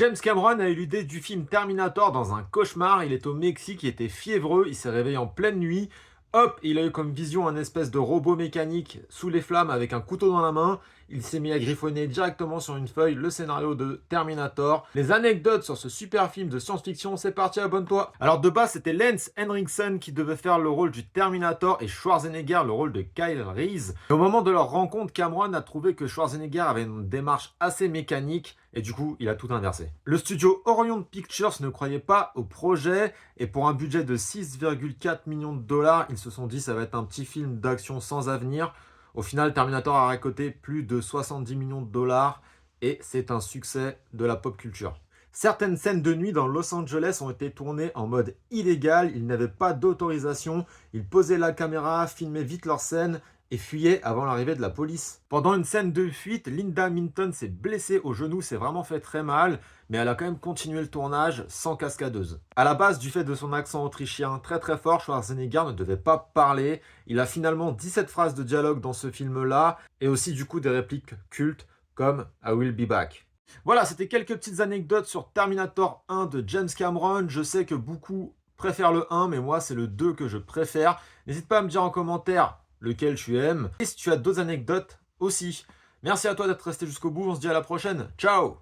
James Cameron a eu l'idée du film Terminator dans un cauchemar. Il est au Mexique, il était fiévreux, il s'est réveillé en pleine nuit. Hop, il a eu comme vision un espèce de robot mécanique sous les flammes avec un couteau dans la main. Il s'est mis à griffonner directement sur une feuille le scénario de Terminator. Les anecdotes sur ce super film de science-fiction, c'est parti, abonne-toi. Alors de base, c'était Lance Henriksen qui devait faire le rôle du Terminator et Schwarzenegger le rôle de Kyle Reese. Et au moment de leur rencontre, Cameron a trouvé que Schwarzenegger avait une démarche assez mécanique et du coup, il a tout inversé. Le studio Orion Pictures ne croyait pas au projet et pour un budget de 6,4 millions de dollars, ils se sont dit ça va être un petit film d'action sans avenir. Au final, Terminator a récolté plus de 70 millions de dollars et c'est un succès de la pop culture. Certaines scènes de nuit dans Los Angeles ont été tournées en mode illégal, ils n'avaient pas d'autorisation, ils posaient la caméra, filmaient vite leurs scènes et fuyaient avant l'arrivée de la police. Pendant une scène de fuite, Linda Hamilton s'est blessée au genou, s'est vraiment fait très mal, mais elle a quand même continué le tournage sans cascadeuse. À la base, du fait de son accent autrichien très très fort, Schwarzenegger ne devait pas parler. Il a finalement 17 phrases de dialogue dans ce film-là, et aussi du coup des répliques cultes comme I will be back. Voilà, c'était quelques petites anecdotes sur Terminator 1 de James Cameron. Je sais que beaucoup préfèrent le 1, mais moi c'est le 2 que je préfère. N'hésite pas à me dire en commentaire lequel tu aimes, et si tu as d'autres anecdotes aussi. Merci à toi d'être resté jusqu'au bout, on se dit à la prochaine, ciao!